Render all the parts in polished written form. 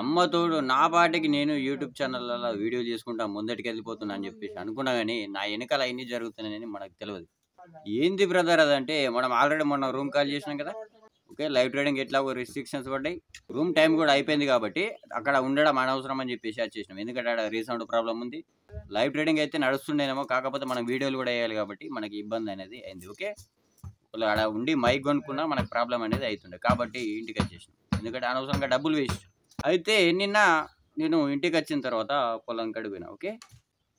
అమ్మ తోడు నా పాటికి నేను యూట్యూబ్ ఛానళ్ళలో వీడియోలు చేసుకుంటా ముందటికెళ్ళిపోతున్నా అని చెప్పేసి అనుకున్నా గానీ, నా ఎనకాల అయన్నీ జరుగుతున్నాయని మనకు తెలవదు. ఏంది బ్రదర్ అదంటే, మనం ఆల్రెడీ మొన్న రూమ్ ఖాళీ చేసినాం కదా! ఓకే. లైవ్ ట్రేడింగ్ ఎట్లాగో రిస్ట్రిక్షన్స్ పడ్డాయి. రూమ్ టైమ్ గూడా అయిపోయింది కాబట్టి, అక్కడ ఉండడం అనవసరం అని చెప్పేసి వచ్చేసినాం. ఎందుకంటే ఆడ రీసౌండ్ ప్రాబ్లమ్ ఉంది. లైవ్ ట్రేడింగ్ అయితే నడుస్తుండేనేమో, కాకపోతే మనం వీడియోలు గూడా ఎయాలి కాబట్టి, మనకి ఇబ్బంది అనేది అయింది. ఓకే. ఒకవేళ ఆడ ఉండి మైక్ కొనుక్కున్నా మనకు ప్రాబ్లమ్ అనేది అయితుండే. కాబట్టి ఇంటికొచ్చేసినాం. ఎందుకంటే అనవసరంగా డబ్బులు వేస్ట్. అయితే నిన్న నేను ఇంటికొచ్చిన తర్వాత పొలం కాడికి పోయినా. ఓకే.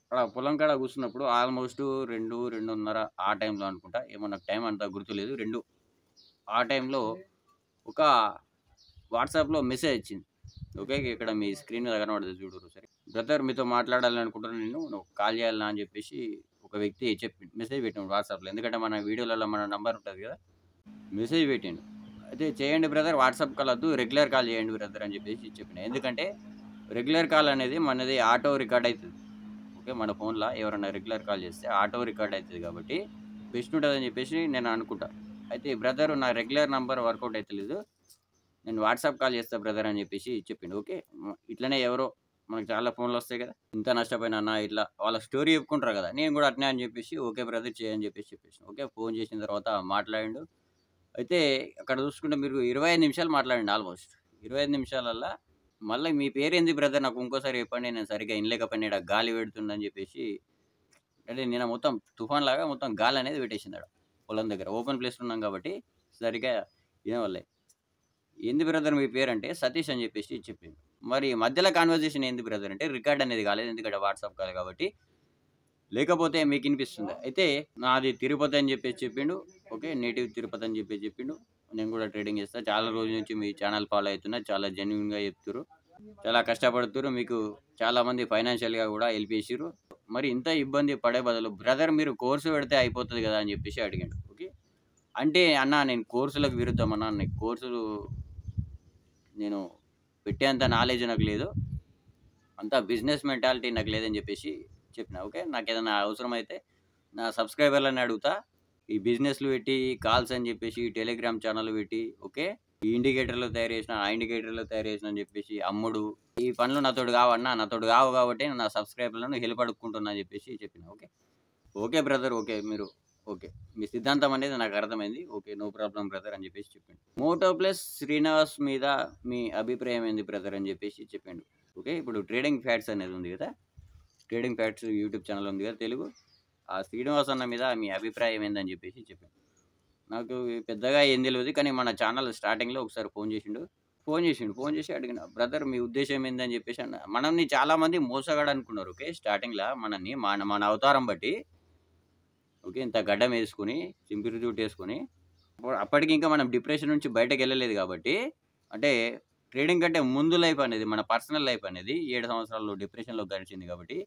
అక్కడ పొలం కాడ కూర్చున్నప్పుడు ఆల్మోస్ట్ 2, 2:30 ఆ టైంలో అనుకుంటా. ఏమో నాకు టైం అంత గుర్తులేదు. 2 ఆ టైంలో ఒక వాట్సాప్‌లో మెసేజ్ వచ్చింది. ఓకే. ఇక్కడ మీ స్క్రీన్ మీద కనబడుతది చూడుర్రి ఒకసారి. బ్రదర్ మీతో మాట్లాడాలనుకుంటున్నా నేను. నువ్వు కాల్ చేయాలనా అని చెప్పేసి ఒక వ్యక్తి మెసేజ్ పెట్టిండు వాట్సాప్‌లో. ఎందుకంటే మన వీడియోలలో మన నంబర్ ఉంటది కదా! మెసేజ్ పెట్టిండు. అయితే చేయండి బ్రదర్ వాట్సాప్ కాల్ వద్దు. రెగ్యులర్ కాల్ చేయండి బ్రదర్ అని చెప్పేసి చెప్పిన. ఎందుకంటే రెగ్యులర్ కాల్ అనేది మనది ఆటో రికార్డ్ అయితది. ఓకే. మన ఫోన్‌ల ఎవరైనా రెగ్యులర్ కాల్ చేస్తే ఆటో రికార్డ్ అయితది కాబట్టి బెస్ట్ ఉంటదని చెప్పేసి నేను అనుకుంటా. అయితే బ్రదర్ నా రెగ్యులర్ నంబర్ వర్కౌట్ అయితలేదు. నేను వాట్సాప్ కాల్ చేస్తా బ్రదర్ అని చెప్పేసి చెప్పిండు. ఓకే. ఇట్లనే ఎవరో మనకు చాలా ఫోన్‌లొస్తాయి కదా! ఇంత నష్టపోయినా అన్న ఇట్లా వాళ్ళ స్టోరీ చెప్పుకుంటారు కదా! నేను కూడా అట్నే అని చెప్పేసి ఓకే బ్రదర్ చెయ్యి చెప్పేసి చెప్పేసిన. ఓకే. ఫోన్ చేసిన తర్వాత మాట్లాడిండు. అయితే అక్కడ చూసుకుంటే మీరు 25 నిమిషాలు మాట్లాడిండు ఆల్మోస్ట్. 25 నిమిషాలల్లా మళ్ళీ మీ పేరేంది బ్రదర్ నాకు ఇంకోసారి చెప్పండి. నేను సరిగ్గా ఇనలేకపోయినా ఈడ గాలి పెడుతుందని చెప్పేసి అంటే నిన్న మొత్తం తుఫాన్‌లాగా మొత్తం గాలనేది పెట్టేసింది ఆడ. పొలం దగ్గర. ఓపెన్ ప్లేస్‌లో ఉన్నాం కాబట్టి సరిగ్గా ఇనపడలే. ఏంది బ్రదర్ మీ పేరంటే సతీష్ అని చెప్పేసి చెప్పిండు. మరి మధ్యలో కన్వర్జేషన్ ఏంది బ్రదర్ అంటే రికార్డ్ అనేది కాలేదు. ఎందుకంటే వాట్సాప్ కాల్ కాబట్టి. లేకపోతే మీకు ఇనిపిస్తుందా? అయితే నాది తిరుపతి అని చెప్పేసి చెప్పిండు. ఓకే. నేటివ్ తిరుపతి అని చెప్పేసి చెప్పిండు. నేను కూడా ట్రేడింగ్ చేస్తా. చాలా రోజుల నుంచి మీ ఛానల్ ఫాలో అయితున్నా. చాలా జెన్యూన్‌గా చెప్తుర్రు. చాలా కష్టపడుతుర్రు. మీకు చాలామంది ఫైనాన్షియల్‌గా కూడా హెల్ప్ చేసిర్రు. మరి ఇంత ఇబ్బంది పడే బదులు బ్రదర్ మీరు కోర్స్ పెడితే అయిపోతది కదా! అని చెప్పేసి అడిగిండు. ఓకే. అంటే అన్న నేను కోర్సులకు విరుద్ధం అన్న. నాకు కోర్సులు నేను పెట్టేంత నాలెడ్జ్ నాకు లేదు. అంతా బిజినెస్ మెంటాలిటీ నాకు లేదని చెప్పేసి చెప్పిన. ఓకే. నాకేదైనా అవసరమైతే నా సబ్‌స్క్రైబర్‌లని అడుగుతా. ఈ బిజినెస్‌లు పెట్టి కాల్స్ అని చెప్పేసి టెలిగ్రామ్ ఛానెల్ పెట్టి ఓకే. ఈ ఇండికేటర్‌లు తయారు చేసిన, ఆ ఇండికేటర్‌లు తయారు చేసిన అని చెప్పేసి అమ్ముడు. ఈ పనులు నాతోటి కావన్నా. నాతోటి కావు కాబట్టి నా సబ్‌స్క్రైబర్‌లను హెల్ప్ అడుక్కుంటున్నా అని చెప్పేసి చెప్పిన. ఓకే. Okay brother. ఓకే. మీరు ఓకే. మీ సిద్ధాంతం అనేది నాకు అర్థమైంది. ఓకే. నో ప్రాబ్లమ్ బ్రదర్ అని చెప్పేసి చెప్పిండు. మోటో ప్లస్ శ్రీనివాస్ మీద మీ అభిప్రాయం ఏంది బ్రదర్ అని చెప్పేసి చెప్పిండు. ఓకే. ఇప్పుడు ట్రేడింగ్ ఫ్యాట్స్ అనేది ఉంది కదా! ట్రేడింగ్ ఫ్యాట్స్ యూట్యూబ్ ఛానెల్ ఉంది కదా తెలుగు. ఆ శ్రీనివాస్ అన్న మీద మీ అభిప్రాయం ఏందని చెప్పేసి చెప్పాను. నాకు పెద్దగా ఏం తెలవదు. కానీ మన ఛానల్ స్టార్టింగ్‌లో ఒకసారి ఫోన్ చేసిండు. ఫోన్ చేసి అడిగిన, "బ్రదర్ మీ ఉద్దేశ్యం ఏందని" చెప్పేసి అన్నా. మనల్ని చాలామంది మోసగాడు అనుకున్నారు. ఓకే. స్టార్టింగ్‌ల మనల్ని మన అవతారం బట్టి ఓకే. ఇంత గడ్డం ఏసుకొని, చింపిరి జుట్టేసుకొని అప్పటికి ఇంకా మనం డిప్రెషన్ నుంచి బయటకెళ్ళలేదు కాబట్టి అంటే ట్రేడింగ్ కంటే ముందు లైఫ్ అనేది మన పర్సనల్ లైఫ్ అనేది 7 సంవత్సరాలు డిప్రెషన్‌లో గడిచింది కాబట్టి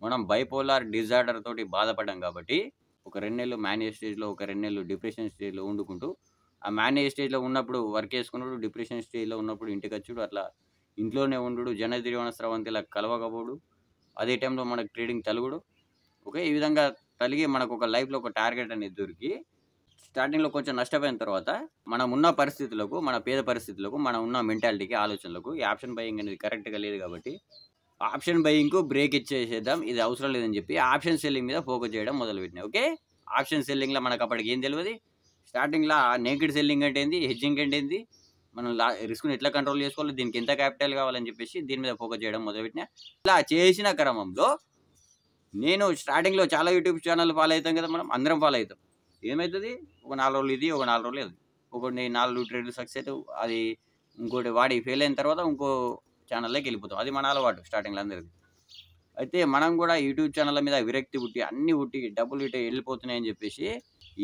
మనం బైపోలార్ డిజార్డర్ తోటి బాధపడ్డాం కాబట్టి, ఒక 2 నెలలు మానియా స్టేజ్‌లో, ఒక 2 నెలలు డిప్రెషన్ స్టేజ్‌లో వండుకుంటూ, ఆ మానియా స్టేజ్‌లో ఉన్నప్పుడు వర్క్ చేసుకునుడు, డిప్రెషన్ స్టేజ్‌లో ఉన్నప్పుడు ఇంటికొచ్చుడు, అట్లా ఇంట్లోనే ఉండుడు, జనజీవన స్రవంతిలా కలవకపోవుడు, అదే టైంలో మనకు ట్రేడింగ్ తలుగుడు. ఓకే. ఈ విధంగా కలిగి మనకొక లైఫ్‌లో ఒక టార్గెట్ అనేది దొరికి, స్టార్టింగ్‌లో కొంచెం నష్టపోయిన తర్వాత, మనమున్న పరిస్థితులకు, మన పేద పరిస్థితులకు, మనం ఉన్న మెంటాలిటీకి, ఆలోచనలకు ఈ ఆప్షన్ బయింగ్ అనేది కరెక్ట్‌గా లేదు కాబట్టి ఆప్షన్ బయింగ్‌కు బ్రేక్ ఇచ్చేసేద్దాం. ఇది అవసరం లేదని చెప్పి ఆప్షన్ సెల్లింగ్ మీద ఫోకస్ చేయడం మొదలుపెట్టినా. ఓకే. ఆప్షన్ సెల్లింగ్‌లో మనకప్పటికి ఏం తెలవది. స్టార్టింగ్‌ల నేకెడ్ సెల్లింగ్ అంటే ఏంది? హెడ్జింగ్ అంటే ఏంది? మనం రిస్క్‌ని ఎట్లా కంట్రోల్ చేసుకోవాలి? దీనికి ఎంత క్యాపిటల్ కావాలని చెప్పేసి దీని మీద ఫోకస్ చేయడం మొదలుపెట్టినా. ఇలా చేసిన క్రమంలో నేను స్టార్టింగ్‌లో చాలా యూట్యూబ్ ఛానెల్ ఫాలో అయితాం కదా! మనం అందరం ఫాలో అయితాం. ఏమైతది? ఒక 4 రోజులు ఇది, ఒక 4 రోజులు అది. ఒకటి 4 ట్రేడ్‌లు సక్సెస్ అయితే అది ఇంకోటి వాడి ఫెయిల్ అయిన తర్వాత ఇంకో ఛానల్‌లోకెళ్ళిపోతాం. అది మన అలవాటు స్టార్టింగ్‌లో అందరిది. అయితే మనం కూడా యూట్యూబ్ ఛానెళ్ళ మీద విరక్తి పుట్టి, అన్నీ పుట్టి, డబ్బులు ఇటు ఎళ్ళిపోతున్నాయని చెప్పేసి,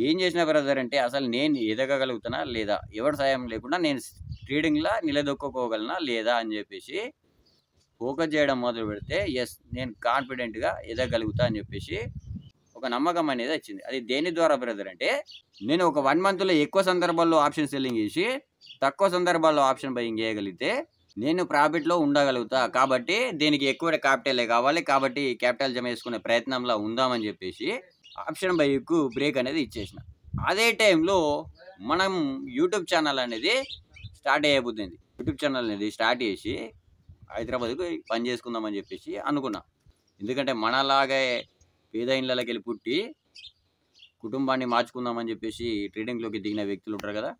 ఏం చేసినా బ్రదర్ అంటే అసలు నేను ఎదగగలుగుతానా లేదా? ఎవరి సహాయం లేకుండా నేను ట్రేడింగ్‌ల నిలదొక్కుకోగలనా లేదా? అని చెప్పేసి ఫోకస్ చేయడం మొదలుపెడితే, యెస్ నేను కాన్ఫిడెంట్‌గా ఎదగలుగుతా అని చెప్పేసి ఒక నమ్మకం అనేది వచ్చింది. అది దేని ద్వారా బ్రదర్ అంటే, నేను ఒక 1 మంత్‌లో ఎక్కువ సందర్భాల్లో ఆప్షన్ సెల్లింగ్ చేసి, తక్కువ సందర్భాల్లో ఆప్షన్ బయింగ్ చేయగలిగితే, నేను ప్రాఫిట్‌లో ఉండగలుగుతా. కాబట్టి దీనికి ఎక్కువ క్యాపిటలే కావాలి. కాబట్టి క్యాపిటల్ జమ చేసుకునే ప్రయత్నంలో ఉందామని చెప్పేసి, ఆప్షన్ బయింగ్‌కు బ్రేక్ అనేది ఇచ్చేసిన. అదే టైంలో మనం యూట్యూబ్ ఛానల్ అనేది స్టార్ట్ చేయబుద్దింది. యూట్యూబ్ ఛానల్ అనేది స్టార్ట్ చేసి, హైదరాబాద్‌కి పని చేసుకుందామని చెప్పేసి అనుకున్నా. ఎందుకంటే మనలాగే పేద ఇళ్ళలోకెళ్ళి పుట్టి కుటుంబాన్ని మార్చుకుందామని చెప్పేసి ట్రేడింగ్‌లోకి దిగిన వ్యక్తులు ఉంటారు కదా!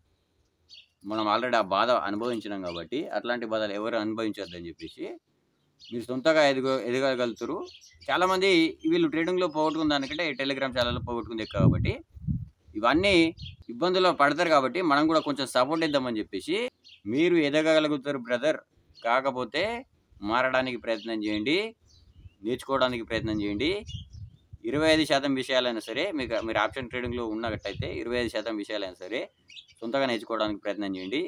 మనం ఆల్రెడీ ఆ బాధ అనుభవించినాం కాబట్టి అట్లాంటి బాధలు ఎవరు అనుభవించొద్దని చెప్పేసి మీరు సొంతగా ఎదగగలుగుతారు. చాలామంది వీళ్ళు ట్రేడింగ్‌లో పోగొట్టుకున్న దానికంటే టెలిగ్రామ్ ఛానెల్‌లో పోగొట్టుకుంది ఎక్కువ కాబట్టి ఇవన్నీ ఇబ్బందుల్లో పడతారు కాబట్టి మనం కూడా కొంచెం సపోర్ట్ ఇద్దామని చెప్పేసి మీరు ఎదగగలుగుతారు బ్రదర్. కాకపోతే మారడానికి ప్రయత్నం చేయండి. నేర్చుకోవడానికి ప్రయత్నం చేయండి. 25% విషయాలైనా సరే మీరు ఆప్షన్ ట్రేడింగ్‌లో ఉన్నట్టయితే 25% విషయాలైనా సరే సొంతంగా నేర్చుకోవడానికి ప్రయత్నం చేయండి.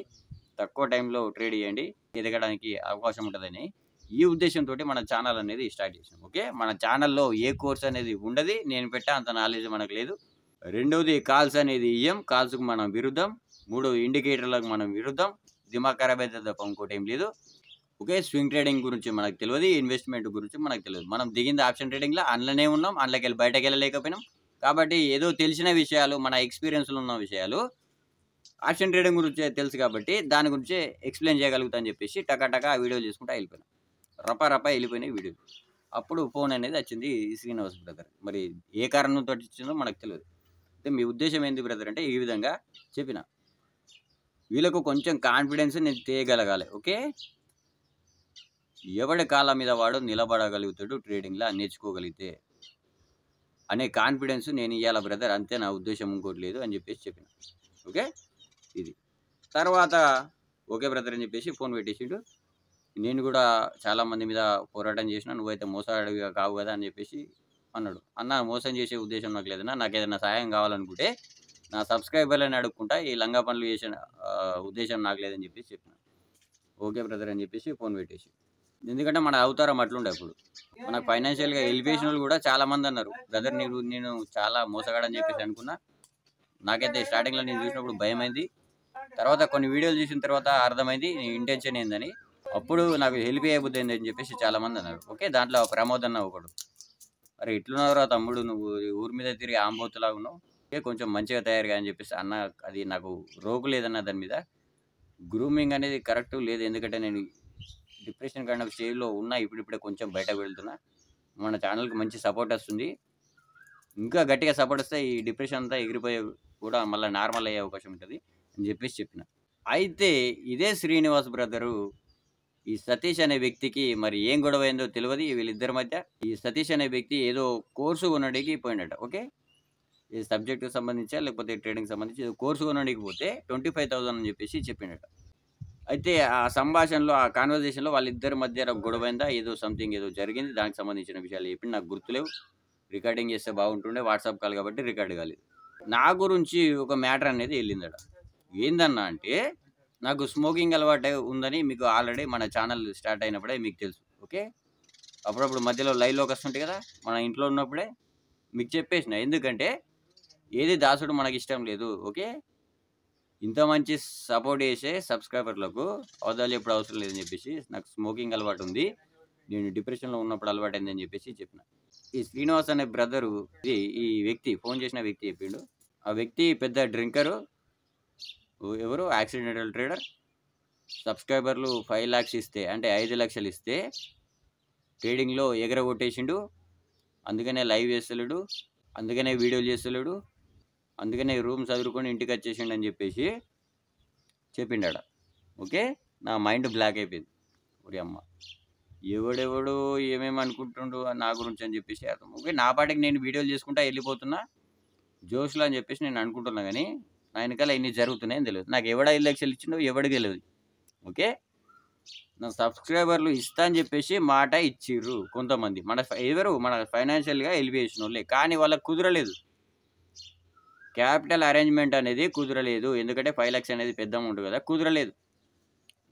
తక్కువ టైంలో ట్రేడ్ చేయండి. ఎదగడానికి అవకాశం ఉంటదని ఈ ఉద్దేశంతోటి మన ఛానల్ అనేది స్టార్ట్ చేసాం. ఓకే. మన ఛానల్‌లో ఏ కోర్స్ అనేది ఉండదు. నేను పెట్టే అంత నాలెడ్జ్ మనకు లేదు. రెండోది కాల్స్ అనేది ఇయ్యం. కాల్స్‌కు మనం విరుద్ధం. మూడోది ఇండికేటర్‌లకు మనం విరుద్ధం. దిమాగ్ ఖరాబ్ అయితది తప్ప ఇంకోటేం లేదు. ఓకే. స్వింగ్ ట్రేడింగ్ గురించి మనకు తెలవది. ఇన్వెస్ట్‌మెంట్ గురించి మనకు తెలవదు. మనం దిగింది ఆప్షన్ ట్రేడింగ్‌లో అందులోనే ఉన్నాం. అందులోకెళ్ళి బయటకెళ్ళలేకపోయినాం. కాబట్టి ఏదో తెలిసిన విషయాలు, మన ఎక్స్‌పీరియన్స్‌లో ఉన్న విషయాలు ఆప్షన్ ట్రేడింగ్ గురించే తెలుసు కాబట్టి దాని గురించే ఎక్స్‌ప్లెయిన్ చేయగలుగుతా అని చెప్పేసి టకా వీడియోలు చేసుకుంటా వెళ్ళిపోయినా. రపా వెళ్ళిపోయినాయి వీడియోలు. అప్పుడు ఫోన్ అనేది వచ్చింది శ్రీనివాస్ బ్రదర్. మరి ఏ కారణంతోటి ఇచ్చిందో మనకు తెలవదు. అయితే మీ ఉద్దేశ్యం ఏంది బ్రదర్ అంటే ఈ విధంగా చెప్పిన. వీళ్ళకు కొంచెం కాన్ఫిడెన్స్ నేను తేగలగాలి. ఓకే. ఎవడి కాళ్ళ మీద వాడు నిలబడగలుగుతాడు ట్రేడింగ్‌లో నేర్చుకోగలిగితే అనే కాన్ఫిడెన్స్ నేను ఇయ్యాల బ్రదర్. అంతే నా ఉద్దేశం ఇంకోటి లేదు అని చెప్పేసి చెప్పిన. ఓకే. ఇది. తర్వాత ఓకే బ్రదర్ అని చెప్పేసి ఫోన్ పెట్టేసిండు. నేను కూడా చాలా మంది మీద పోరాటం చేసినా నువ్వైతే మోసగాడివి కావు కదా అని చెప్పేసి అన్నాడు. అన్న మోసం చేసే ఉద్దేశం నాకు లేదన్నా. నాకేదైనా సహాయం కావాలనుకుంటే నా సబ్స్క్రైబర్లని అడుక్కుంటా. ఈ లంగా పనులు చేసిన ఉద్దేశం నాకు లేదని చెప్పేసి చెప్పిన. ఓకే బ్రదర్ అని చెప్పేసి ఫోన్ పెట్టేసి. ఎందుకంటే మన అవతారం అట్లుండే అప్పుడు. మనకు ఫైనాన్షియల్‌గా హెల్ప్ చేసినోళ్ళు కూడా చాలామంది అన్నారు. బ్రదర్ నేను చాలా మోసగాడని చెప్పేసి అనుకున్నా. నాకైతే స్టార్టింగ్‌లో నేను చూసినప్పుడు భయమైంది. తర్వాత కొన్ని వీడియోలు చూసిన తర్వాత అర్థమైంది నీ ఇంటెన్షన్ ఏందని. అప్పుడు నాకు హెల్ప్ చేయబుద్ధి అయిందని చెప్పేసి చాలామంది అన్నారు. ఓకే. దాంట్లో ప్రమోద్ అన్న ఒకడు. అరే ఇట్లున్నావురా తమ్ముడు నువ్వు ఊరి మీద తిరిగి ఆంబోతులాగా ఉన్నావు. ఓకే. కొంచెం మంచిగా తయారుగా అని చెప్పేసి అన్న అది నాకు రోకు లేదన్న దాని మీద. గ్రూమింగ్ అనేది కరెక్ట్ లేదు. ఎందుకంటే నేను డిప్రెషన్ కైండ్ ఆఫ్ స్టేజ్‌లో ఉన్నా. ఇప్పుడిప్పుడే కొంచెం బయటకు వెళ్తున్నా. మన ఛానల్‌కి మంచి సపోర్ట్ వస్తుంది. ఇంకా గట్టిగా సపోర్ట్ వస్తే ఈ డిప్రెషన్ అంతా ఎగిరిపోయి కూడా మళ్ళీ నార్మల్ అయ్యే అవకాశం ఉంటుంది అని చెప్పేసి చెప్పిన. అయితే ఇదే శ్రీనివాస్ బ్రదరు ఈ సతీష్ అనే వ్యక్తికి మరి ఏం గొడవ అయిందో తెలియదు వీళ్ళిద్దరి మధ్య. ఈ సతీష్ అనే వ్యక్తి ఏదో కోర్సు కొనడానికి పోయినట. ఓకే. ఈ సబ్జెక్ట్‌కి సంబంధించా లేకపోతే ట్రేడింగ్‌కి సంబంధించి ఏదో కోర్సు కొనడానికి పోతే 25,000 అని చెప్పేసి చెప్పిండట. అయితే ఆ సంభాషణలో ఆ కాన్వర్జేషన్‌లో వాళ్ళిద్దరి మధ్య గొడవ అయిందా ఏదో సంథింగ్ ఏదో జరిగింది. దానికి సంబంధించిన విషయాలు చెప్పిండు. నాకు గుర్తులేవు. రికార్డింగ్ చేస్తే బాగుంటుండే. వాట్సాప్ కాల్ కాబట్టి రికార్డ్ కాలేదు. నా గురించి ఒక మ్యాటర్ అనేది వెళ్ళిందట. ఏందన్నా అంటే నాకు స్మోకింగ్ అలవాటు ఉందని మీకు ఆల్రెడీ మన ఛానల్ స్టార్ట్ అయినప్పుడే మీకు తెలుసు. ఓకే. అప్పుడప్పుడు మధ్యలో లైవ్‌లోకి వస్తుంటాయి కదా! మన ఇంట్లో ఉన్నప్పుడే మీకు చెప్పేసిన. ఎందుకంటే ఏది దాసుడు మనకి ఇష్టం లేదు. ఓకే. ఇంత మంచి సపోర్ట్ చేసే సబ్స్క్రైబర్లకు అవదాలు ఎప్పుడు అవసరం లేదని చెప్పేసి నాకు స్మోకింగ్ అలవాటు ఉంది. నేను డిప్రెషన్‌లో ఉన్నప్పుడు అలవాటైందని చెప్పేసి చెప్పిన. ఈ శ్రీనివాస్ అనే బ్రదరు ఈ వ్యక్తి ఫోన్ చేసిన వ్యక్తి చెప్పిండు. ఆ వ్యక్తి పెద్ద డ్రింకరు. ఎవరు యాక్సిడెంటల్ ట్రేడర్. సబ్స్క్రైబర్లు 5 లాక్స్ ఇస్తే అంటే 5 లక్షలు ఇస్తే ట్రేడింగ్‌లో ఎగరగొట్టేసిండు. అందుకనే లైవ్ చేస్తలేడు. అందుకనే వీడియోలు చేస్తలేడు. అందుకనే రూమ్ చదువుకొని ఇంటికి వచ్చేసిండు అని చెప్పేసి చెప్పిండాడ. ఓకే. నా మైండ్ బ్లాక్ అయిపోయింది. ఓరి అమ్మ! ఎవడెవడో ఏమేమి అనుకుంటుండు నా గురించి అని చెప్పేసి అర్థం. ఓకే. నా పాటికి నేను వీడియోలు చేసుకుంటా వెళ్ళిపోతున్నా. జోష్‌లో అని చెప్పేసి నేను అనుకుంటున్నా గానీ నా వెనకాల ఇన్ని జరుగుతున్నాయని తెలియదు. నాకు ఎవడు 5 లక్షలు ఇచ్చిండో ఎవడికి తెలవదు. ఓకే. నా సబ్స్క్రైబర్లు ఇస్తా అని చెప్పేసి మాట ఇచ్చిర్రు కొంతమంది. మన ఫైనాన్షియల్‌గా హెల్ప్ చేసినోళ్ళే. కానీ వాళ్ళకి కుదరలేదు. క్యాపిటల్ అరేంజ్‌మెంట్ అనేది కుదరలేదు. ఎందుకంటే 5 లక్షలు అనేది పెద్ద అమౌంట్ కదా! కుదరలేదు.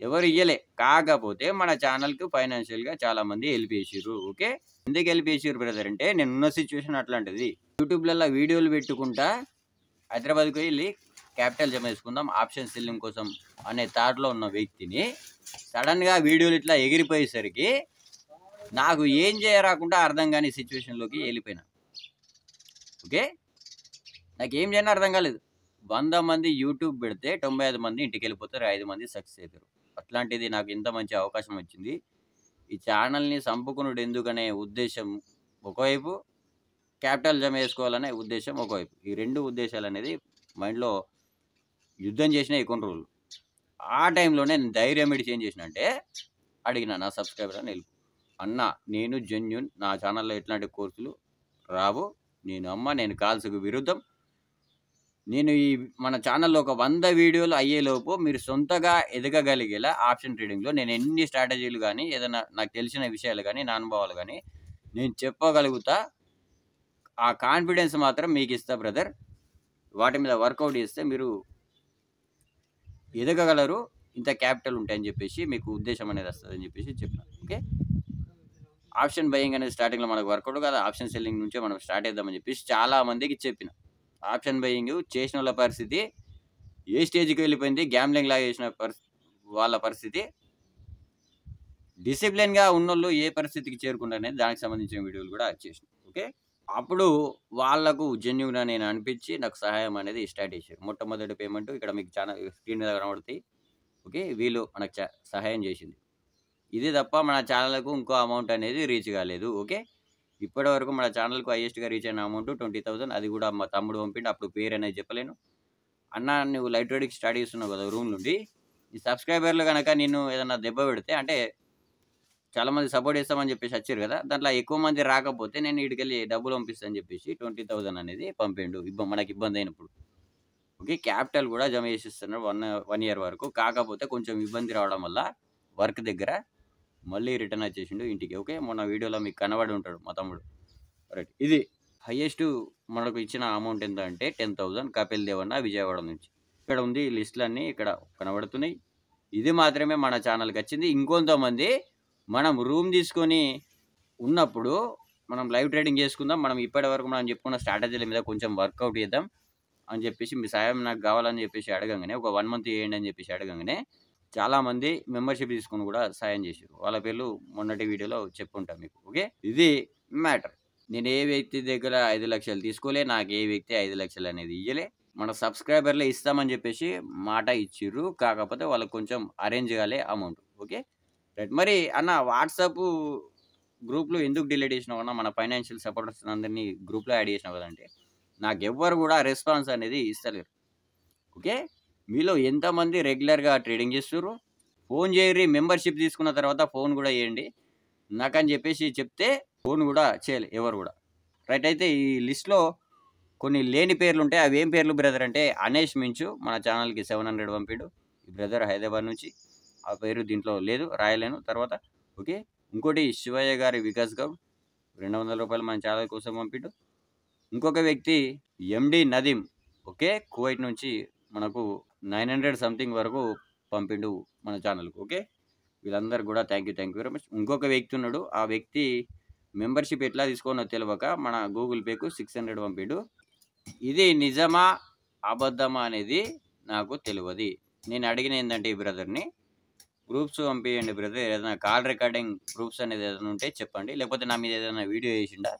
ఎవరు ఇయ్యలే. కాకపోతే మన ఛానల్‌కి ఫైనాన్షియల్‌గా చాలామంది హెల్ప్ చేసిర్రు. ఓకే. ఎందుకు హెల్ప్ చేసిర్రు బ్రదర్ అంటే నేనున్న సిట్యుయేషన్ అట్లాంటిది. యూట్యూబ్‌లల్ల వీడియోలు పెట్టుకుంటా హైదరాబాద్‌కి వెళ్లి క్యాపిటల్ జమ చేసుకుందాం ఆప్షన్ సెల్లింగ్ కోసం అనే థాట్‌లో ఉన్న వ్యక్తిని సడన్‌గా వీడియోలు ఇట్లా ఎగిరిపోయేసరికి నాకు ఏం చేయరాకుండా అర్థం కాని సిట్యుయేషన్‌లోకి వెళ్ళిపోయినా. ఓకే. నాకేం చేయాలో అర్థం కాలేదు. 100 మంది యూట్యూబ్ పెడితే 95 మంది ఇంటికెళ్ళిపోతారు. 5 మంది సక్సెస్ అవుతారు. అట్లాంటిది నాకు ఇంత మంచి అవకాశం వచ్చింది. ఈ ఛానల్‌ని సంపుకునుడు ఎందుకనే ఉద్దేశ్యం ఒకవైపు, క్యాపిటల్ జమ చేసుకోవాలనే ఉద్దేశ్యం ఒకవైపు. ఈ 2 ఉద్దేశాలనేది మైండ్‌లో యుద్ధం చేసినాయి కొన్ని రోజులు. ఆ టైంలోనే నేను ధైర్యం ఎడిచి ఏం చేసినా అంటే అడిగిన నా సబ్స్క్రైబర్‌ని వెళ్ళి, "అన్న నేను జెన్యూన్ నా ఛానల్‌లో ఎట్లాంటి కోర్సులు రావు. నేను కాల్స్‌కు విరుద్ధం. నేను ఈ మన ఛానల్‌లో ఒక 100 వీడియోలు అయ్యేలోపు మీరు సొంతగా ఎదగగలిగేలా ఆప్షన్ ట్రేడింగ్‌లో నేను ఎన్ని స్ట్రాటజీలు గానీ, ఏదైనా నాకు తెలిసిన విషయాలు గానీ, నా అనుభవాలు గానీ నేను చెప్పగలుగుతా. ఆ కాన్ఫిడెన్స్ మాత్రం మీకిస్తా బ్రదర్. వాటి మీద వర్కౌట్ చేస్తే మీరు ఎదగగలరు. ఇంత క్యాపిటల్ ఉంటాయని చెప్పేసి మీకు ఉద్దేశం అనేది వస్తదని చెప్పేసి చెప్పిన. ఓకే. ఆప్షన్ బయింగ్ అనేది స్టార్టింగ్‌లో మనకు వర్కౌట్ కాదు. ఆప్షన్ సెల్లింగ్ నుంచే మనం స్టార్ట్ చేద్దామని చెప్పేసి చాలా మందికి చెప్పిన. ఆప్షన్ బయింగ్ చేసినోళ్ళ పరిస్థితి ఏ స్టేజ్‌కి వెళ్ళిపోయింది. గ్యాంబ్లింగ్ లాగా చేసిన వాళ్ళ పరిస్థితి, డిసిప్లిన్‌గా ఉన్నోళ్ళు ఏ పరిస్థితికి చేరుకున్నారనేది దానికి సంబంధించిన వీడియోలు కూడా చేసిన. ఓకే. అప్పుడు వాళ్ళకు జెన్యూన్‌గా నేను అనిపించి నాకు సహాయం అనేది స్టార్ట్ చేశారు. మొట్టమొదటి పేమెంట్ ఇక్కడ మీకు ఛానల్ స్క్రీన్ మీద కనబడతాయి. ఓకే. వీళ్ళు మనకు సహాయం చేసింది. ఇది తప్ప మన ఛానల్‌కు ఇంకో అమౌంట్ అనేది రీచ్ కాలేదు. ఓకే. ఇప్పటివరకు మన ఛానల్‌కు హైయెస్ట్‌గా రీచ్ అయిన అమౌంట్ 20,000. అది కూడా మా తమ్ముడు పంపిండు. అప్పుడు పేరు అనేది చెప్పలేను. అన్న నువ్వు లైవ్ ట్రేడింగ్ స్టార్ట్ చేస్తున్నావు కదా రూమ్ నుండి. ఈ సబ్స్క్రైబర్లు గనక నిన్ను ఏదన్నా దెబ్బ పెడితే అంటే చాలామంది సపోర్ట్ చేస్తామని చెప్పేసి వచ్చారు కదా! దాంట్లో ఎక్కువ మంది రాకపోతే నేను ఈడికెళ్ళి డబ్బులు పంపిస్తా అని చెప్పేసి 20,000 అనేది పంపిండు. మనకి ఇబ్బంది అయినప్పుడు. ఓకే. క్యాపిటల్ కూడా జమ చేసిస్తున్నాడు 1 ఇయర్ వరకు. కాకపోతే కొంచెం ఇబ్బంది రావడం వల్ల వర్క్ దగ్గర మళ్ళీ రిటర్న్ వచ్చేసిండు ఇంటికి. ఓకే. మొన్న వీడియోలో మీకు కనబడి ఉంటాడు మా తమ్ముడు. రైట్. ఇది హైయెస్ట్ మనకు ఇచ్చిన అమౌంట్ ఎంత అంటే 10,000 కపిల్ దేవన్న విజయవాడ నుంచి. ఇక్కడ ఉంది లిస్టులన్నీ ఇక్కడ కనబడుతున్నాయి. ఇది మాత్రమే మన ఛానల్‌కి వచ్చింది. ఇంకొంతమంది మనం రూమ్ తీసుకొని ఉన్నప్పుడు మనం లైవ్ ట్రేడింగ్ చేసుకుందాం. మనం ఇప్పటివరకు మనం చెప్పుకున్న స్ట్రాటజీల మీద కొంచెం వర్కౌట్ చేద్దాం అని చెప్పేసి మీ సాయం నాకు కావాలని చెప్పేసి అడగంగానే ఒక 1 మంత్ చేయండి అని చెప్పేసి అడగంగానే చాలామంది మెంబర్‌షిప్ తీసుకొని కూడా సాయం చేశారు. వాళ్ళ పేర్లు మొన్నటి వీడియోలో చెప్పుంటా మీకు. ఓకే. ఇది మ్యాటర్. నేను ఏ వ్యక్తి దగ్గర 5,00,000 తీసుకోలే. నాకు ఏ వ్యక్తి 5,00,000 అనేది ఇయ్యలే. మన సబ్స్క్రైబర్లే ఇస్తామని చెప్పేసి మాట ఇచ్చిర్రు. కాకపోతే వాళ్ళకి కొంచెం అరేంజ్ కాలే అమౌంట్. ఓకే. రైట్. మరి అన్న వాట్సాప్ గ్రూప్‌లో ఎందుకు డిలీట్ చేసినావు అన్న? మన ఫైనాన్షియల్ సపోర్టర్స్ అందరినీ గ్రూప్‌లో యాడ్ చేసినావు కదంటే, నాకెవ్వరు కూడా రెస్పాన్స్ అనేది ఇస్తలేరు. ఓకే. మీలో ఎంతమంది రెగ్యులర్‌గా ట్రేడింగ్ చేస్తుర్రు? ఫోన్ చేయర్రి. మెంబర్‌షిప్ తీసుకున్న తర్వాత ఫోన్ కూడా చేయండి. నాకని చెప్పేసి చెప్తే ఫోన్ కూడా చేయలే ఎవరు కూడా. రైట్. అయితే ఈ లిస్ట్‌లో కొన్ని లేని పేర్లుంటాయి. అవేం పేర్లు బ్రదర్ అంటే అనీష్ మించు మన ఛానల్‌కి 700 పంపిండు. ఈ బ్రదర్ హైదరాబాద్ నుంచి. ఆ పేరు దీంట్లో లేదు, రాయలేను తర్వాత. ఓకే. ఇంకోటి శివయ్య గారి వికాస్ గౌడ్ రూ. 200 మన ఛానల్ కోసం పంపిండు. ఇంకొక వ్యక్తి ఎండి నదీం. ఓకే. కువైట్ నుంచి మనకు 900 సంథింగ్ వరకు పంపిండు మన ఛానల్‌కు. ఓకే. వీళ్ళందరికీ కూడా థ్యాంక్ యూ వెరీ మచ్. ఇంకొక వ్యక్తి ఉన్నాడు. ఆ వ్యక్తి మెంబర్‌షిప్ ఎట్లా తీసుకోనో తెలవక మన గూగుల్ పేకు 600 పంపిండు. ఇది నిజమా? అబద్ధమా? అనేది నాకు తెలవది. నేను అడిగిన ఏందంటే ఈ బ్రదర్‌ని ప్రూఫ్స్ పంపియండి బ్రదర్. ఏదైనా కాల్ రికార్డింగ్ ప్రూఫ్స్ అనేది ఏదైనా ఉంటే చెప్పండి. లేకపోతే నా మీద ఏదైనా వీడియో చేసిండా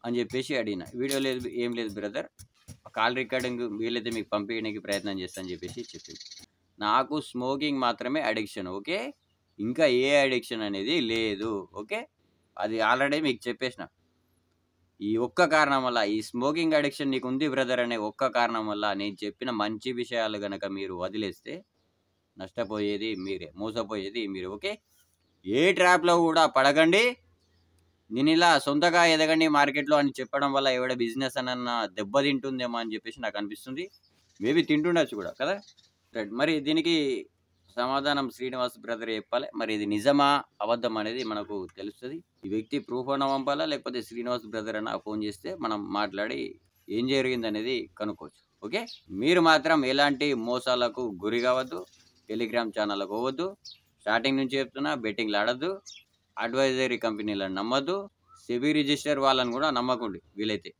అని చెప్పేసి అడిగిన. వీడియో లేదు, ఏం లేదు బ్రదర్. కాల్ రికార్డింగ్ వీలైతే మీకు పంపియడానికి ప్రయత్నం చేస్తా అని చెప్పేసి చెప్పిండు. నాకు స్మోకింగ్ మాత్రమే అడిక్షన్. ఓకే. ఇంకా ఏ అడిక్షన్ అనేది లేదు. ఓకే. అది ఆల్రెడీ మీకు చెప్పేసిన. ఈ ఒక్క కారణం వల్ల ఈ స్మోకింగ్ అడిక్షన్ నీకుంది బ్రదర్ అనే ఒక్క కారణం వల్ల నేను చెప్పిన మంచి విషయాలు గనక మీరు వదిలేస్తే నష్టపోయేది మీరే, మోసపోయేది మీరు. ఓకే. ఏ ట్రాప్‌లో కూడా పడకండి. నేను ఇలా సొంతగా ఎదగండి మార్కెట్‌లో అని చెప్పడం వల్ల ఎవడ బిజినెస్ అనన్నా దెబ్బతింటుందేమో అని చెప్పేసి నాకు అనిపిస్తుంది. మేబీ తింటుండొచ్చు కూడా కదా! రైట్. మరి దీనికి సమాధానం శ్రీనివాస్ బ్రదర్ చెప్పాలి. మరి ఇది నిజమా? అబద్ధమా? అనేది మనకు తెలుస్తది. ఈ వ్యక్తి ప్రూఫ్ అన్నా పంపాలా? లేకపోతే శ్రీనివాస్ బ్రదర్ అన్నా ఫోన్ చేస్తే మనం మాట్లాడి ఏం జరిగిందనేది కనుక్కోవచ్చు. ఓకే. మీరు మాత్రం ఎలాంటి మోసాలకు గురి కావద్దు. టెలిగ్రామ్ ఛానల్‌లకు పోవద్దు. స్టార్టింగ్ నుంచి చెప్తున్నా బెట్టింగ్‌లు ఆడొద్దు. అడ్వైజరీ కంపెనీలను నమ్మొద్దు. సెబీ రిజిస్టర్ వాళ్ళని కూడా నమ్మకండి వీలైతే.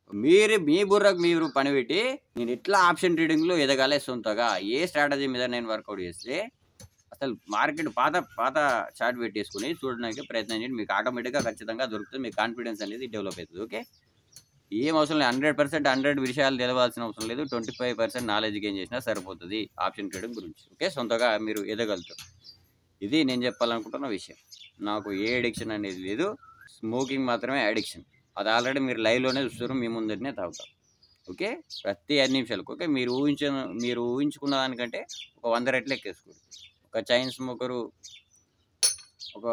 మీ బుర్రకు మీరు పని పెట్టి నేను ఎట్లా ఆప్షన్ ట్రేడింగ్‌లో ఎదగాలి సొంతగా, ఏ స్ట్రాటజీ మీద నేను వర్కౌట్ చేస్తే అసలు మార్కెట్ పాత చార్ట్ పెట్టేసుకొని చూడడానికి ప్రయత్నం చేయండి. మీకు ఆటోమేటిక్‌గా ఖచ్చితంగా దొరుకుతుంది. మీ కాన్ఫిడెన్స్ అనేది డెవలప్ అవుతుంది. ఓకే. ఏం అవసరం లేదు. 100% 100 విషయాలు తెలవాల్సిన అవసరం లేదు. 25% నాలెడ్జ్ గెయిన్ చేసినా సరిపోతుంది ఆప్షన్ ట్రేడింగ్ గురించి. ఓకే. సొంతగా మీరు ఎదగలుగుతారు. ఇది నేను చెప్పాలనుకుంటున్న విషయం. నాకు ఏ అడిక్షన్ అనేది లేదు. స్మోకింగ్ మాత్రమే అడిక్షన్. అది ఆల్రెడీ మీరు లైవ్‌లోనే చూస్తుర్రు. మీ ముందటనే తాగుతా. ఓకే. ప్రతి 5 నిమిషాలకు ఓకే. మీరు ఊహించుకున్న దానికంటే ఒక 100 రెట్లు ఎక్కేసుకోండి. ఒక చైన్ స్మోకరు ఒక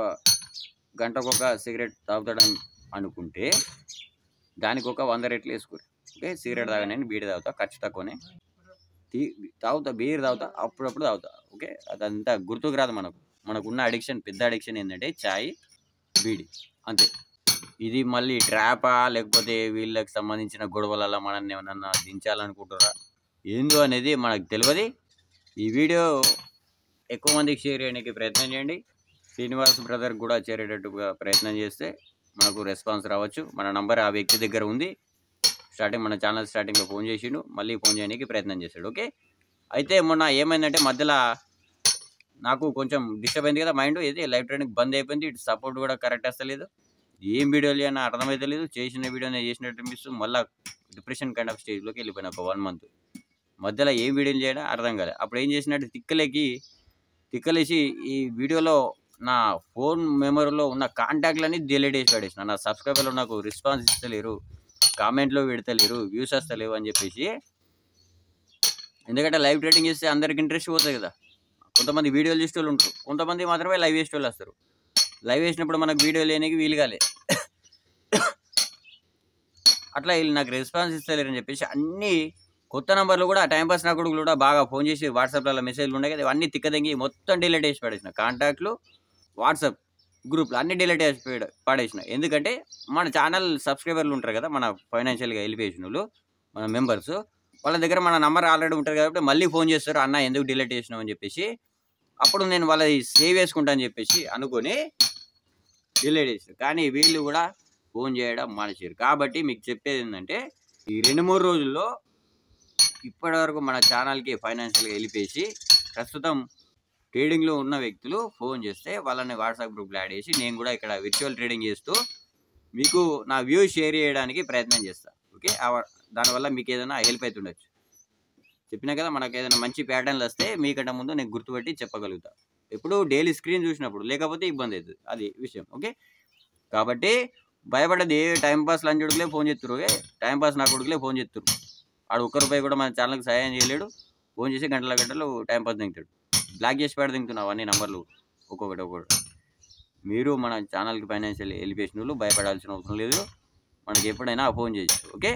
గంటకొక సిగరెట్ తాగుతాడని అనుకుంటే దానికి ఒక 100 రెట్లు వేసుకోండి. ఓకే. సిగరెట్ తాగను నేను, బీడీ తాగుతా. ఖర్చు తక్కువనే. తాగుతా, బీర్ తాగుతా, అప్పుడప్పుడు తాగుతా. ఓకే. అదంతా గుర్తుకు రాదు మనకు. మనకున్న అడిక్షన్, పెద్ద అడిక్షన్ ఏంటంటే చాయ్, బీడీ అంతే. ఇది మళ్ళీ ట్రాపా లేకపోతే వీళ్ళకి సంబంధించిన గొడవలలో మనల్ని ఏమన్నా దించాలనుకుంటున్నారా ఏందో అనేది మనకు తెలియదు. ఈ వీడియో ఎక్కువ మందికి షేర్ చేయడానికి ప్రయత్నం చేయండి. శ్రీనివాస్ బ్రదర్ కూడా చేరేటట్టుగా ప్రయత్నం చేస్తే మనకు రెస్పాన్స్ రావచ్చు. మన నంబర్ ఆ వ్యక్తి దగ్గర ఉంది. మన ఛానల్ స్టార్టింగ్లో ఫోన్ చేసిండు, మళ్ళీ ఫోన్ చేయడానికి ప్రయత్నం చేశాడు. ఓకే. అయితే మొన్న ఏమైందంటే మధ్యలో నాకు కొంచెం డిస్టర్బ్ అయింది కదా మైండ్. ఏది లైవ్ ట్రైనింగ్ బంద్ అయిపోయింది. ఇటు సపోర్ట్ కూడా కరెక్ట్ వస్తలేదు. ఏం వీడియోలు అని అర్థమైతే లేదు. చేసిన వీడియోనే చేసినట్టు అనిపిస్తుంది. మళ్ళీ డిప్రెషన్ కైండ్ ఆఫ్ స్టేజ్లోకి వెళ్ళిపోయినా ఒక 1 మంత్. మధ్యలో ఏం వీడియోలు చేయడం అర్థం కాలేదు. అప్పుడు ఏం చేసినట్టు తిక్కలేసి ఈ వీడియోలో నా ఫోన్ మెమరీలో ఉన్న కాంటాక్ట్లన్నీ డిలీట్ చేసి పడేసిన. నా సబ్స్క్రైబర్లు నాకు రెస్పాన్స్ ఇస్తలేరు, కామెంట్లో పెడతలేరు, వ్యూస్ వస్తలేవు అని చెప్పేసి. ఎందుకంటే లైవ్ ట్రేడింగ్ చేస్తే అందరికి ఇంట్రెస్ట్ పోతుంది కదా. కొంతమంది వీడియోలు చేసే వాళ్ళు ఉంటారు, కొంతమంది మాత్రమే లైవ్ చేసే వాళ్ళు వస్తారు. లైవ్ వేసినప్పుడు మనకు వీడియో లేనికి వీలు కాలే. అట్లా వీళ్ళు నాకు రెస్పాన్స్ ఇస్తలేరని చెప్పేసి అన్ని కొత్త నంబర్లు కూడా టైంపాస్ నా కొడుకులు కూడా బాగా ఫోన్ చేసి వాట్సాప్లలో మెసేజ్లు ఉన్నాయి కదా, ఇవన్నీ తిక్కదెంగి మొత్తం డిలీట్ చేసి పడేసిన. కాంటాక్ట్లు, వాట్సాప్ గ్రూప్లు అన్నీ డిలీట్ చేసి పడేసిన. ఎందుకంటే మన ఛానల్ సబ్స్క్రైబర్లు ఉంటారు కదా, మన ఫైనాన్షియల్గా వెళ్ళిపోయేసిన వాళ్ళు, మన మెంబర్స్, వాళ్ళ దగ్గర మన నంబర్ ఆల్రెడీ ఉంటుంది కాబట్టి మళ్ళీ ఫోన్ చేస్తారు, అన్న ఎందుకు డిలీట్ చేసినావు అని చెప్పేసి. అప్పుడు నేను వాళ్ళది సేవ్ చేసుకుంటా అని చెప్పేసి అనుకొని డిలీట్ చేశారు. కానీ వీళ్ళు కూడా ఫోన్ చేయడం మానేశారు. కాబట్టి మీకు చెప్పేది ఏంటంటే ఈ 2-3 రోజుల్లో ఇప్పటివరకు మన ఛానల్కి ఫైనాన్షియల్గా వెళ్ళిపోయి ప్రస్తుతం ట్రేడింగ్లో ఉన్న వ్యక్తులు ఫోన్ చేస్తే వాళ్ళని వాట్సాప్ గ్రూప్లో యాడ్ చేసి నేను కూడా ఇక్కడ విర్చువల్ ట్రేడింగ్ చేస్తూ మీకు నా వ్యూ షేర్ చేయడానికి ప్రయత్నం చేస్తాను. ఓకే. దానివల్ల మీకు ఏదైనా హెల్ప్ అవుతుండొచ్చు. చెప్పినా కదా, మనకు ఏదైనా మంచి ప్యాటర్న్లు వస్తే మీకంటే ముందు నేను గుర్తుపట్టి చెప్పగలుగుతా. ఎప్పుడు డైలీ స్క్రీన్ చూసినప్పుడు, లేకపోతే ఇబ్బంది అవుతుంది. అది విషయం. ఓకే. కాబట్టి భయపడ్డది టైంపాస్ లంచ్ కొడుకులే ఫోన్ చేస్తారు. టైంపాస్ నా కొడుకులే ఫోన్ చేస్తారు. ఆడు ₹1 కూడా మన ఛానల్కి సహాయం చేయలేడు. ఫోన్ చేసి గంటలు టైంపాస్ దింగుతాడు. బ్లాక్ చేసి పెడ దింగుతున్నావు అన్ని నంబర్లు ఒక్కొక్కటి. మీరు మన ఛానల్కి ఫైనాన్షియల్ ఎలివేషన్ వాళ్ళు భయపడాల్సిన అవసరం లేదు. మనకి ఎప్పుడైనా ఫోన్ చేయొచ్చు. ఓకే.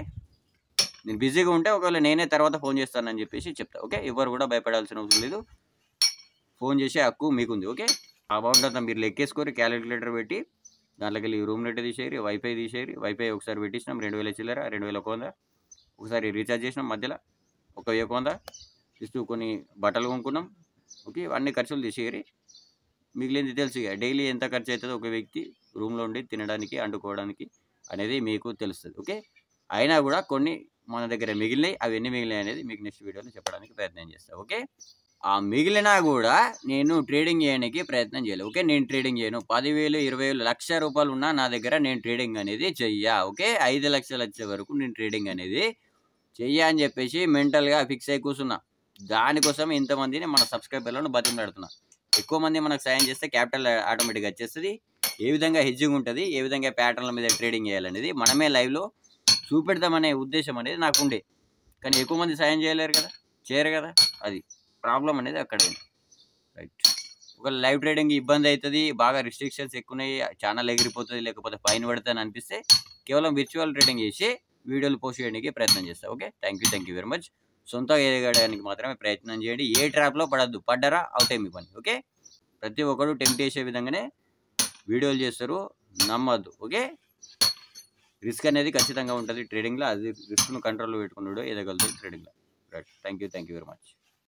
నేను బిజీగా ఉంటే ఒకవేళ నేనే తర్వాత ఫోన్ చేస్తానని చెప్పేసి చెప్తా. ఓకే. ఎవరు కూడా భయపడాల్సిన అవసరం లేదు. ఫోన్ చేసే హక్కు మీకుంది. ఓకే. అమౌంట్ అంతా మీరు లెక్కేసుకొని క్యాలిక్యులేటర్ పెట్టి దాంట్లోకి వెళ్ళి రూమ్ నెట్ తీసేయరు, వైఫై తీసేయరు. వైఫై ఒకసారి పెట్టించినాం 2000 చిల్లర, 2100. ఒకసారి రీఛార్జ్ చేసినాం మధ్యలో 1100 ఇస్తూ కొన్ని బట్టలు కొనుక్కున్నాం. ఓకే. అన్ని ఖర్చులు తీసేయరు. మిగిలింది తెలుసు ఇక డైలీ ఎంత ఖర్చు అవుతుందో ఒక వ్యక్తి రూమ్లో ఉండి తినడానికి, వండుకోవడానికి అనేది మీకు తెలుస్తుంది. ఓకే. అయినా కూడా కొన్ని మన దగ్గర మిగిలినాయి. అవి ఎన్ని మిగిలినాయి అనేది మీకు నెక్స్ట్ వీడియోలో చెప్పడానికి ప్రయత్నం చేస్తాను. ఓకే. ఆ మిగిలినా కూడా నేను ట్రేడింగ్ చేయడానికి ప్రయత్నం చేయాలి. ఓకే. నేను ట్రేడింగ్ చేయను. 10,000, 20,000, ₹1,00,000 ఉన్నా నా దగ్గర నేను ట్రేడింగ్ అనేది చెయ్యా. ఓకే. 5 లక్షలు వచ్చే వరకు నేను ట్రేడింగ్ అనేది చెయ్యా అని చెప్పేసి మెంటల్గా ఫిక్స్ అయి కూర్చున్నా. దానికోసం ఇంతమందిని మన సబ్స్క్రైబర్లను బతిమలాడుతున్నా. ఎక్కువ మంది మనకు సాయం చేస్తే క్యాపిటల్ ఆటోమేటిక్గా వచ్చేస్తుంది. ఏ విధంగా హెడ్జింగ్ ఉంటుంది, ఏ విధంగా ప్యాటర్న్ల మీద ట్రేడింగ్ చేయాలనేది మనమే లైవ్లో చూపెడతామనే ఉద్దేశం అనేది నాకు ఉండే. కానీ ఎక్కువ మంది సాయం చేయరు కదా. అది ప్రాబ్లం అనేది అక్కడ. రైట్. ఒక లైవ్ ట్రేడింగ్ ఇబ్బంది అవుతుంది, బాగా రిస్ట్రిక్షన్స్ ఎక్కువ ఉన్నాయి, ఛానల్ ఎగిరిపోతుంది, లేకపోతే ఫైన్ పడుతుంది అనిపిస్తే కేవలం విర్చువల్ ట్రేడింగ్ చేసి వీడియోలు పోస్ట్ చేయడానికి ప్రయత్నం చేస్తాను. Okay. Thank you very much. సొంతంగా ఎదగడానికి మాత్రమే ప్రయత్నం చేయండి. ఏ ట్రాప్లో పడద్దు. పడ్డారా అవుటే మీ పని. ఓకే. ప్రతి ఒక్కరు టెంప్ట్ చేసే విధంగానే వీడియోలు చేస్తారు, నమ్మద్దు. ఓకే. రిస్క్ అనేది ఖచ్చితంగా ఉంటుంది ట్రేడింగ్లో. అది రిస్క్ను కంట్రోల్లో పెట్టుకున్నాడు ఎదగలుగుతాడు ట్రేడింగ్లో. Right. Thank you very much.